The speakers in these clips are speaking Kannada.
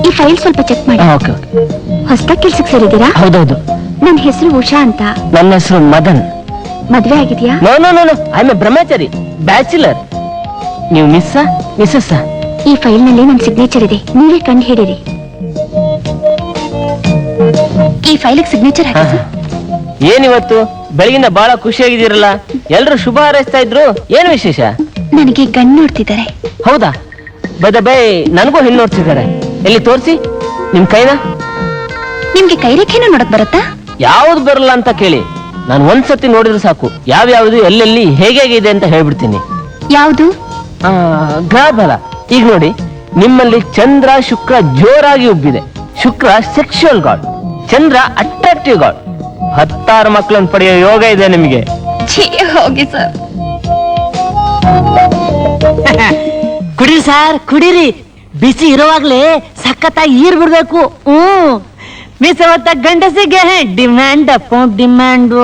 ಈ ಫೈಲ್ ಸ್ವಲ್ಪ ಚೆಕ್ ಮಾಡಿ. ಹೊಸದಾಗಿ ಕೆಲ್ಸಕ್ಕೆ ಸೇರಿದ್ದೀರಾ? ಹೌದೌದು. ನನ್ನ ಹೆಸರು ಉಷಾ ಅಂತ. ನನ್ನ ಹೆಸರು ಮದನ್. ಮದ್ವೆ ಆಗಿದ್ಯಾ? No no no, I am a ಬ್ರಹ್ಮಚಾರಿ, ಬ್ಯಾಚುಲರ್. ನೀವು ಮಿಸ್ಸಸ್? ಈ ಫೈಲ್ ನಲ್ಲಿ ನನ್ನ ಸಿಗ್ನೇಚರ್ ಇದೆ, ನೀವೇ ಕಂಡು ಹಿಡೀರಿ. ಈ ಫೈಲಿಗೆ ಸಿಗ್ನೇಚರ್ ಹಾಕಿ. ಏನಿವತ್ತು ಬೆಳಗಿನ ಬಹಳ ಖುಷಿಯಾಗಿದ್ದೀರಲ್ಲ, ಎಲ್ರು ಶುಭ ಹಾರೈಸ್ತಾ ಇದ್ರು, ಏನು ವಿಶೇಷ? ನನಗೆ ಗಂಡು ನೋಡ್ತಿದ್ದಾರೆ. ಹೌದಾ? ಬೈ ನನಗೂ ಹೆಣ್ಣು ನೋಡ್ತಿದ್ದಾರೆ. ಎಲ್ಲಿ ತೋರಿಸಿ ನಿಮ್ ಕೈನ. ನಿಮ್ಗೆ ಕೈರೇಖೆನೂ ನೋಡಕ್ ಬರುತ್ತಾ? ಯಾವ್ದು ಬರಲ್ಲ ಅಂತ ಕೇಳಿ, ನಾನು ಒಂದ್ಸತಿ ನೋಡಿದ್ರೆ ಸಾಕು, ಯಾವ್ಯಾವ್ದು ಎಲ್ಲೆಲ್ಲಿ ಹೇಗೆ ಇದೆ ಅಂತ ಹೇಳ್ಬಿಡ್ತೀನಿ. ಯಾವುದು? ಗ್ರಹ ಬಲ. ಈಗ ನೋಡಿ, ನಿಮ್ಮಲ್ಲಿ ಚಂದ್ರ ಶುಕ್ರ ಜೋರಾಗಿ ಉಬ್ಬಿದೆ. ಶುಕ್ರ ಸೆಕ್ಷುವಲ್ ಗಾಡ್, ಚಂದ್ರ ಅಟ್ರಾಕ್ಟಿವ್ ಗಾಡ್. 16 ಮಕ್ಕಳನ್ನು ಪಡೆಯೋ ಯೋಗ ಇದೆ ನಿಮಗೆ. ಹೋಗಿ ಸರ್. ಕುಡೀರಿ ಸರ್, ಕುಡೀರಿ. ಬಿಸಿ ಇರುವಾಗ್ಲೇ ಸಖತ್ತಾಗಿ ಈರ್ ಬಿಡ್ಬೇಕು. ಮೀಸೆ ಹೊತ್ತ ಗಂಡಸಿಗೆ ಡಿಮ್ಯಾಂಡ್ ಅಕೌಂಟ್ ಡಿಮ್ಯಾಂಡು.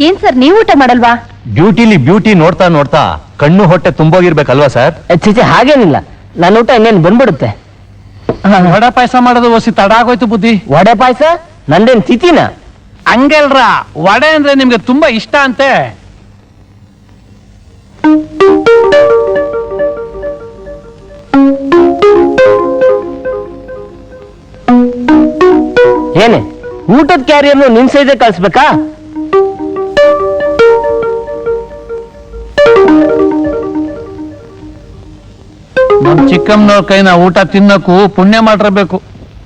ಏನ್ ಸರ್, ನೀವು ಊಟ ಮಾಡಲ್ವಾ? ಬ್ಯೂಟಿಲಿ ಬ್ಯೂಟಿ ನೋಡ್ತಾ ನೋಡ್ತಾ ಕಣ್ಣು ಹೊಟ್ಟೆ ತುಂಬೋಗಿರ್ಬೇಕಲ್ವಾ ಸರ್? ಚಿಚೆ ಹಾಗೇನಿಲ್ಲ, ನನ್ನ ಊಟ ಇನ್ನೇನು ಬಂದ್ಬಿಡುತ್ತೆ. ವಡೆ ಪಾಯಸ ಮಾಡೋದು ಒಸಿ ತಡ ಆಗೋಯ್ತು ಬುದ್ಧಿ. ವಡೆ ಪಾಯಸ ನಂದೇನ್ ತಿಥಿನ? ಹಂಗಲ್ರ, ವಡೆ ಅಂದ್ರೆ ನಿಮ್ಗೆ ತುಂಬಾ ಇಷ್ಟ ಅಂತೆ. ಏನೇ ಊಟದ ಕ್ಯಾರಿಯರ್ನು ನಿನ್ ಸೈಜ್ ಕಳಿಸ್ಬೇಕಾ? ನಮ್ ಚಿಕ್ಕಮ್ಮನವ್ರ ಕೈನ ಊಟ ತಿನ್ನಕ್ಕೂ ಪುಣ್ಯ ಮಾಡಿರಬೇಕು.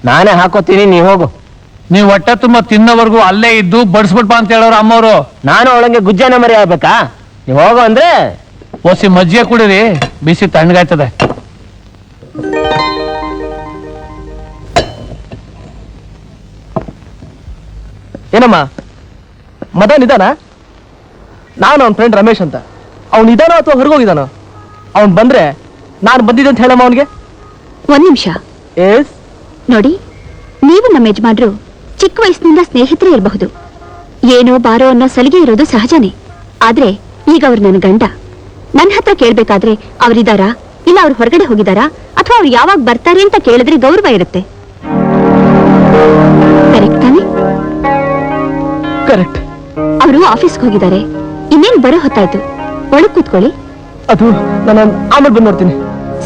ನಾನೇ ಹಾಕೋತೀನಿ, ನೀ ಹೋಗು. ನೀವ್ ಹೊಟ್ಟೆ ತುಂಬಾ ತಿನ್ನೋವರೆಗೂ ಅಲ್ಲೇ ಇದ್ದು ಬಡಿಸ್ಬಿಡ್ಬಾ ಅಂತ ಹೇಳೋರು ಅಮ್ಮವ್ರು. ನಾನು ಅವಳಂಗೆ ಗುಜ್ಜಾನ ಮರಿ ಆಗ್ಬೇಕಾ? ನೀವ್ ಹೋಗೋ ಅಂದ್ರೆ ಒಸಿ ಮಜ್ಜಿಗೆ ಕುಡಿರಿ, ಬಿಸಿ ತಣ್ಣಗಾಯ್ತದೆ. ಏನಮ್ಮ ಮದನ್ ಇದಾನ? ನಾನು ಅವನ ಫ್ರೆಂಡ್ ರಮೇಶ್ ಅಂತ. ಅವ್ನು ಇದಾನೋ ಅಥವಾ ಹೊರಗೋಗಿದಾನೋ? ಅವ್ನು ಬಂದ್ರೆ ನಾನು ಬಂದಿದ್ದೆ ಅಂತ ಹೇಳಮ್ಮ ಅವನಿಗೆ. ಒಂದ್ ನಿಮಿಷ ನೋಡಿ, ನೀವು ನಮ್ಮ ಯಜಮಾನ್ರು ಚಿಕ್ಕ ವಯಸ್ಸಿನಿಂದ ಸ್ನೇಹಿತರೇ ಇರಬಹುದು, ಏನೋ ಬಾರೋ ಅನ್ನೋ ಸಲಿಗೆ ಇರೋದು ಸಹಜನೇ. ಆದ್ರೆ ಈಗ ಅವ್ರು ನನ್ನ ಗಂಡ. ನನ್ನ ಹತ್ರ ಕೇಳ್ಬೇಕಾದ್ರೆ ಅವ್ರಿದಾರಾ, ಇಲ್ಲ ಅವ್ರು ಹೊರಗಡೆ ಹೋಗಿದಾರಾ, ಅಥವಾ ಅವ್ರು ಯಾವಾಗ ಬರ್ತಾರೆ ಅಂತ ಕೇಳಿದ್ರೆ ಗೌರವ ಇರುತ್ತೆ. ಕರೆಕ್ಟ್ ತಾನೆ? ಕರೆಕ್ಟ್. ಅವರು ಆಫೀಸ್ಗೆ ಹೋಗಿದ್ದಾರೆ, ಇನ್ನೇನ್ ಬರೋ ಹೊತ್ತಾಯ್ತು. ಒಳಗ್ ಕೂತ್ಕೊಳ್ಳಿ. ಅದು ನಾನು ಆಮೇಲೆ ಬಂದು ನೋಡ್ತೀನಿ.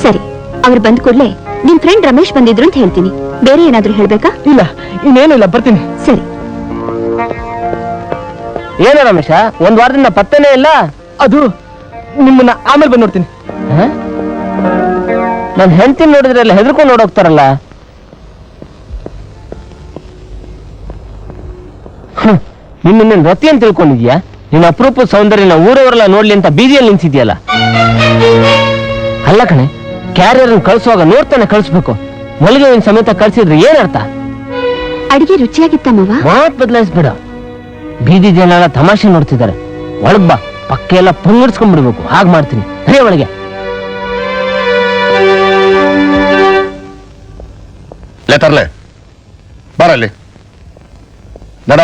ಸರಿ, ಅವ್ರು ಬಂದ್ ಕೂಡ್ಲೆ ನಿಮ್ ಫ್ರೆಂಡ್ ರಮೇಶ್ ಬಂದಿದ್ರು ಅಂತ ಹೇಳ್ತೀನಿ. ಬೇರೆ ಏನಾದ್ರೂ ಹೇಳ್ಬೇಕಾ? ಇಲ್ಲ, ಇನ್ನೇನು ಇಲ್ಲ, ಬರ್ತೀನಿ. ಸರಿ. ಏನೋ ರಮೇಶ, ಒಂದ್ ವಾರದಿಂದ ಪತ್ತೆನೇ ಇಲ್ಲ. ಅದು ನಿಮ್ಮನ್ನ ಆಮೇಲೆ ಬಂದು ನೋಡ್ತೀನಿ. ನನ್ ಹೆಂಡತಿ ನೋಡಿದ್ರೆಲ್ಲ ಹೆದರ್ಕೊಂಡು ನೋಡೋಗ್ತಾರಲ್ಲ. ನಿನ್ನ ರತಿ ಅಂತ ತಿಳ್ಕೊಂಡಿದ್ಯಾ? ನಿನ್ನ ಅಪರೂಪದ ಸೌಂದರ್ಯನ ಊರವರೆಲ್ಲ ನೋಡ್ಲಿ ಅಂತ ಬೀದಿಯಲ್ಲಿ ನಿಂತಿದ್ಯಲ್ಲ. ಅಲ್ಲ ಕಣೆ, ಕ್ಯಾರಿಯರ್ ಕಳ್ಸುವಾಗ ನೋಡ್ತಾನೆ ಕಳ್ಸ್ಬೇಕು. ಮಲ್ಲಿಗೆ ಸಮೇತ ಕಳ್ಸಿದ್ರೆ ಏನರ್ಥ? ಅಡಿಗೆ ರುಚಿಯಾಗಿತ್ತಮ್ಮವ? ಮಾತ್ ಬದಲಾಯಿಸ್ಬೇಡ. ಬೀದಿ ಜನ ಎಲ್ಲ ತಮಾಷೆ ನೋಡ್ತಿದ್ದಾರೆ. ಒಳಗ್ ಬಾ, ಪಕ್ಕ ಎಲ್ಲ ಪುಂಗಡ್ಸ್ಕೊಂಡ್ಬಿಡ್ಬೇಕು. ಹಾಗೆ ಮಾಡ್ತೀನಿ. ಹರೇ ಒಳಗೆ. ತರ್ಲೆ ಬರಲ್ಲಿ ನಡ.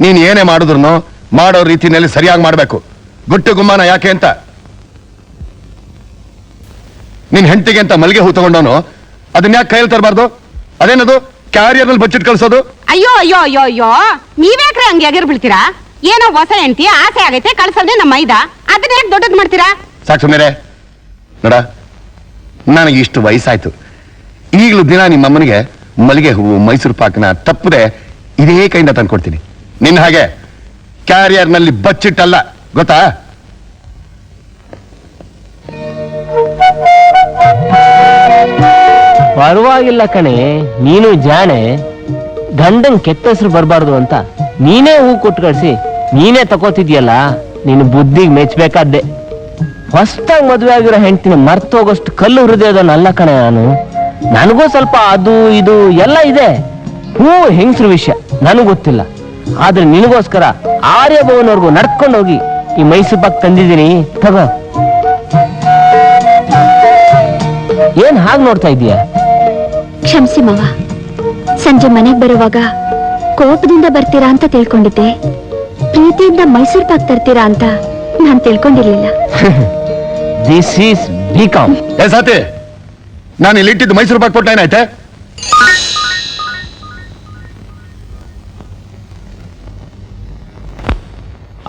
ನೀನ್ ಏನೇ ಮಾಡಿದ್ರು ಮಾಡೋ ರೀತಿನಲ್ಲಿ ಸರಿಯಾಗಿ ಮಾಡ್ಬೇಕು. ಗುಟ್ಟು ಗುಮ್ಮಾನ ಯಾಕೆ ಅಂತ ನಿನ್ ಹೆಂಡತಿಗೆ ಅಂತ ಮಲ್ಲಿಗೆ ಹೂ ತಗೊಂಡವನು ಅದನ್ನ ಯಾಕೆ ಕೈಯಲ್ಲಿ ತರಬಾರ್ದು? ಅದೇನದು ಕ್ಯಾರಿಯರ್ ನಲ್ಲಿ ಬಚ್ಚಿಟ್ ಕಳ್ಸೋದು? ಅಯ್ಯೋ ಅಯ್ಯೋ ಅಯ್ಯೋ ಅಯ್ಯೋ, ನೀವ್ಯಾಕ್ರೆ ಹಂಗೆ ಎಗರ್ ಬೀಳ್ತೀರಾ? ಏನೋ ಹೊಸ ಹೆಂಡತಿ ಆಸೆ ಆಗೈತೆ ಕಳ್ಸೋದೇ ನಮ್ಮ ಮೈದ, ಅದನ್ನ ಯಾಕೆ ದೊಡ್ಡದ್ ಮಾಡ್ತೀರಾ? ಸಾಕು ಸುಮ್ಮನೆ ನೋಡ, ನನಗೆ ಇಷ್ಟು ವಯಸ್ಸಾಯ್ತು, ಈಗಲೂ ದಿನ ನಿಮ್ಮ ಅಮ್ಮನಿಗೆ ಮಲ್ಲಿಗೆ ಹೂವು ಮೈಸೂರು ಪಾಕನ ತಪ್ಪದೆ ಇದೇ ಕೈಯಿಂದ ತಂದ್ಕೊಡ್ತೀನಿ. ನಿನ್ನ ಹಾಗೆ ಕ್ಯಾರಿಯರ್ ನಲ್ಲಿ ಬಚ್ಚಿಟ್ಟಲ್ಲ, ಗೊತ್ತಾ? ಪರವಾಗಿಲ್ಲ ಕಣೆ, ನೀನು ಜಾಣೆ. ಗಂಡನ್ ಕೆಟ್ಟ ಹೆಸರು ಬರಬಾರ್ದು ಅಂತ ನೀನೇ ಹೂ ಕೊಟ್ಟು ಕಳ್ಸಿ ನೀನೇ ತಗೋತಿದ್ಯಲ್ಲ, ನೀನು ಬುದ್ಧಿಗೆ ಮೆಚ್ಚಬೇಕಾದ್ದೆ. ಹೊಸದಾಗಿ ಮದುವೆ ಆಗಿರೋ ಹೆಂಡತಿನ ಮರ್ತೋಗೋಷ್ಟು ಕಲ್ಲು ಹೃದಯದಲ್ಲ ಕಣೆ ನಾನು. ನನಗೂ ಸ್ವಲ್ಪ ಅದು ಇದು ಎಲ್ಲ ಇದೆ. ಹೂ ಹೆಂಗಸ್ರ ವಿಷಯ ನನಗೂ ಗೊತ್ತಿಲ್ಲ. ಆದ್ರೆ ನಿನಗೋಸ್ಕರ ಆರ್ಯಭವನವರೆಗೂ ನಡ್ಕೊಂಡೋಗಿ ಈ ಮೈಸೂರು ಪಾಕ್ ತಂದಿದ್ದೀನಿ, ತಗೋ. ಏನ್ ಹಾಗೆ ನೋಡ್ತಾ ಇದೀಯ? ಕ್ಷಮಿಸಿ ಮಾವ, ಸಂಜೆ ಮನೆಗೆ ಬರುವಾಗ ಕೋಪದಿಂದ ಬರ್ತೀರಾ ಅಂತ ತಿಳ್ಕೊಂಡಿದ್ದೆ. ಪ್ರೀತಿಯಿಂದ ಮೈಸೂರು ಪಾಕ್ ತರ್ತೀರಾ ಅಂತ ನಾನ್ ತಿಳ್ಕೊಂಡಿರ್ಲಿಲ್ಲ. This is become. ಏ ಸಾತಿ, ನಾನು ಇಲ್ಲಿ ಇಟ್ಟಿದ್ದು ಮೈಸೂರು ಪಾಕ್ ಕೊಟ್ಟ ಏನಾಯ್ತೆ?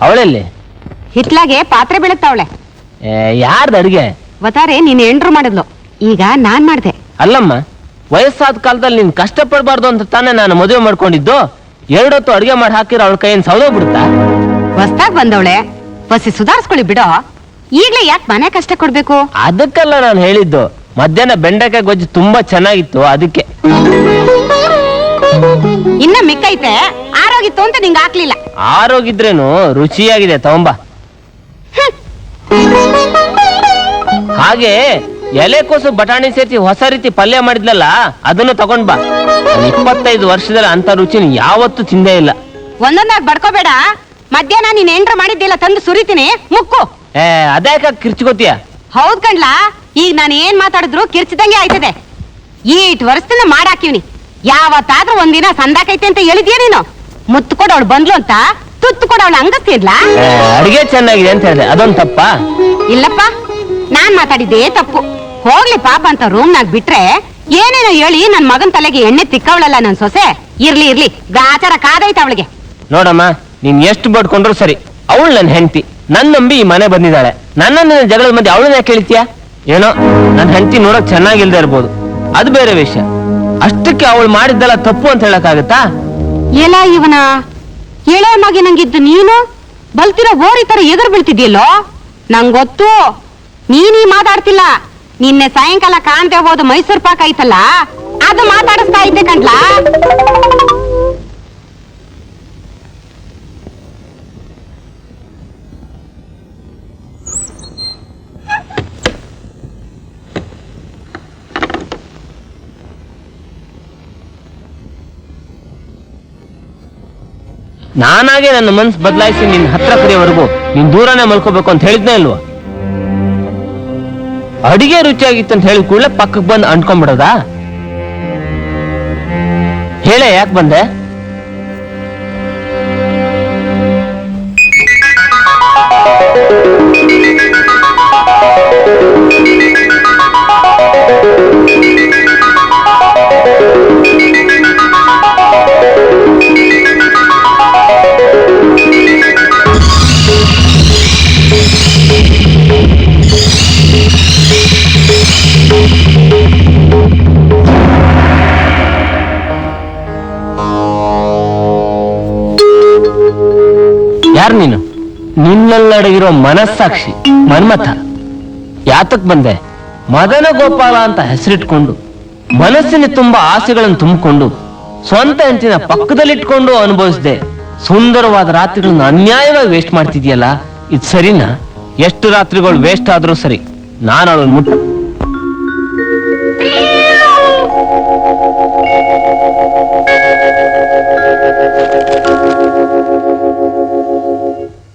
ಅವಳಲ್ಲಿ ಹಿತ್ಲಾಗೆ ಪಾತ್ರೆ ಬೀಳುತ್ತವಳೆ. ಯಾರ್ದು ಅಡಿಗೆ? ವತಾರೆ ನೀನ್ ಎಂಡ್ರು ಮಾಡಿದ್ಲು, ಈಗ ನಾನ್ ಮಾಡ್ದೆ. ಅಲ್ಲಮ್ಮ, ವಯಸ್ಸಾದ ಕಾಲದಲ್ಲಿ ನೀನ್ ಕಷ್ಟಪಡಬಾರ್ದು ಅಂತ ತಾನೇ ನಾನು ಮದುವೆ ಮಾಡ್ಕೊಂಡಿದ್ದು. ಎರಡೊತ್ತು ಅಡಿಗೆ ಮಾಡಿ ಹಾಕಿರೋ ಅವಳ ಕೈಯನ್ನು ಸೌದೋಗ್ಬಿಡುತ್ತಾ? ಹೊಸ್ದಾಗ್ ಬಂದವಳೆ, ಬಸಿ ಸುಧಾರಿಸ್ಕೊಳ್ಳಿ ಬಿಡೋ. ಈಗ್ಲೇ ಯಾಕೆ ಮನೆ ಕಷ್ಟ ಕೊಡ್ಬೇಕು? ಅದಕ್ಕೆಲ್ಲ ನಾನು ಹೇಳಿದ್ದು. ಮಧ್ಯಾಹ್ನ ಬೆಂಡೆಕಾಯಿ ಗೊಜ್ಜು ತುಂಬಾ ಚೆನ್ನಾಗಿತ್ತು, ಅದಕ್ಕೆ. ಇನ್ನ ಮಿಕ್ಕೈತೆ, ಆರೋಗಿತ್ತು ಅಂತ ನಿಂಗೆ ಹಾಕ್ಲಿಲ್ಲ. ಆರೋಗಿದ್ರೇನು ರುಚಿಯಾಗಿದೆ, ತಗೊಂಬ. ಹಾಗೆ ಎಲೆಕೋಸು ಬಟಾಣಿ ಸೇರಿಸಿ ಹೊಸ ರೀತಿ ಪಲ್ಯ ಮಾಡಿದ್ಲಲ್ಲ, ಅದನ್ನು ತಗೊಂಡ್ ಬಾ. 25 ವರ್ಷದಲ್ಲಿ ಅಂತ ರುಚಿನ ಯಾವತ್ತೂ ತಿಂದೇ ಇಲ್ಲ. ಒಂದೊಂದಾಗ್ ಬಡ್ಕೋಬೇಡ. ಮಧ್ಯಾಹ್ನ ನೀನ್ ಎಂಡ್ರು ಮಾಡಿದ್ದಿಲ್ಲ ತಂದು ಸುರಿತೀನಿ, ಮುಕ್ಕು. ಅದ್ಯಾಕ ಕಿರ್ಚ್ಕೋತೀಯ? ಹೌದ್ ಕಣ್ಲಾ, ಈಗ ನಾನು ಏನ್ ಮಾತಾಡಿದ್ರು ಕಿರ್ಚಿದಂಗೆ ಆಯ್ತದೆ. ಈಟ್ ವರ್ಷದಿಂದ ಮಾಡಾಕಿವ್ನಿ. ಯಾವತ್ತಾದ್ರೂ ಒಂದಿನ ಸಂದಾಕೈತೆ ಅಂತ ಹೇಳಿದ್ಯಾ ನೀನು? ಮುತ್ತು ಕೊಡವಳು ಬಂದ್ಲು ಅಂತ ತುತ್ತು ಕೊಡವಳು ಅಂಗಸ್ತಿರ್ಲಾ? ಅಡಿಗೆ ಚೆನ್ನಾಗಿದೆ ಅಂತ ಹೇಳಿದೆ, ಅದೊಂದು ತಪ್ಪ? ಇಲ್ಲಪ್ಪ, ನಾನ್ ಮಾತಾಡಿದ್ದೇ ತಪ್ಪು. ಹೋಗ್ಲಿ ಪಾಪ ಅಂತ ರೂಮ್ನಾಗ್ ಬಿಟ್ರೆ ಏನೇನೋ ಹೇಳಿ ನನ್ ಮಗನ್ ತಲೆಗೆ ಎಣ್ಣೆ ತಿಕ್ಕವಳಲ್ಲ ನನ್ ಸೊಸೆ. ಇರ್ಲಿ ಇರ್ಲಿ, ಗಾಚಾರ ಕಾದೈತ ಅವಳಿಗೆ. ನೋಡಮ್ಮ, ನೀನ್ ಎಷ್ಟು ಬಡ್ಕೊಂಡ್ರು ಸರಿ, ಅವಳು ನನ್ನ ಹೆಂಡತಿ. ನನ್ ನಂಬಿ ಈ ಮನೆ ಬಂದಿದ್ದಾಳೆ. ನನ್ನ ಜಗಳದ ಮಧ್ಯೆ ಅವಳನ್ನ ಯಾಕೆ ಕೇಳ್ತೀಯ? ಏನೋ ನನ್ನ ಹೆಂಡತಿ ನೋಡಕ್ ಚೆನ್ನಾಗಿಲ್ದೇ ಇರ್ಬೋದು, ಅದು ಬೇರೆ ವಿಷಯ. ಅಷ್ಟಕ್ಕೆ ಅವಳು ಮಾಡಿದ್ದಲ್ಲ ತಪ್ಪು ಅಂತ ಹೇಳಕ್ಕಾಗತ್ತಾ? ಎಲ್ಲ ಇವನ ಎಳೆ ಮಗನಂಗಿದ್ದು ನೀನು ಬಲ್ತಿರೋ ಓರಿ ತರ ಎದುರು ಬೀಳ್ತಿದ್ಯಲ್ಲೋ. ನಂಗೊತ್ತು ನೀನೀ ಮಾತಾಡ್ತಿಲ್ಲ. ನಿನ್ನೆ ಸಾಯಂಕಾಲ ಕಾಣ್ದೆ ಹೋದ ಮೈಸೂರು ಪಾಕ್ ಐತಲ್ಲ, ಅದು ಮಾತಾಡಿಸ್ತಾ ಇದ್ದೆ ಕಣ್ಲಾ. ನಾನಾಗೆ ನನ್ನ ಮನ್ಸು ಬದಲಾಯಿಸಿ ನಿನ್ ಹತ್ರ ಕರೆಯವರೆಗೂ ನೀನ್ ದೂರನೇ ಮಲ್ಕೋಬೇಕು ಅಂತ ಹೇಳಿದ್ನೇ ಇಲ್ವಾ? ಅಡಿಗೆ ರುಚಿಯಾಗಿತ್ತು ಅಂತ ಹೇಳಿದ ಕೂಡಲೇ ಪಕ್ಕಕ್ಕೆ ಬಂದು ಅಂಟ್ಕೊಂಡ್ಬಿಡೋದಾ? ಹೇಳೆ, ಯಾಕೆ ಬಂದೆ? ಯಾರು ನೀನು? ನಿನ್ನಲ್ಲಡಗಿರೋ ಮನಸ್ಸಾಕ್ಷಿ ಮನ್ಮಥ. ಯಾತಕ್ ಬಂದೆ? ಮದನ ಗೋಪಾಲ ಅಂತ ಹೆಸರಿಟ್ಕೊಂಡು ಮನಸ್ಸಿನ ತುಂಬಾ ಆಸೆಗಳನ್ನು ತುಂಬಿಕೊಂಡು ಸ್ವಂತ ಹೆಂಡತಿನ ಪಕ್ಕದಲ್ಲಿಟ್ಕೊಂಡು ಅನುಭವಿಸದೆ ಸುಂದರವಾದ ರಾತ್ರಿಗಳನ್ನ ಅನ್ಯಾಯವಾಗಿ ವೇಸ್ಟ್ ಮಾಡ್ತಿದ್ಯಲ್ಲ, ಇದು ಸರಿನಾ? ಎಷ್ಟು ರಾತ್ರಿಗಳು ವೇಸ್ಟ್ ಆದ್ರೂ ಸರಿ, ನಾನು ಅವಳನ್ನು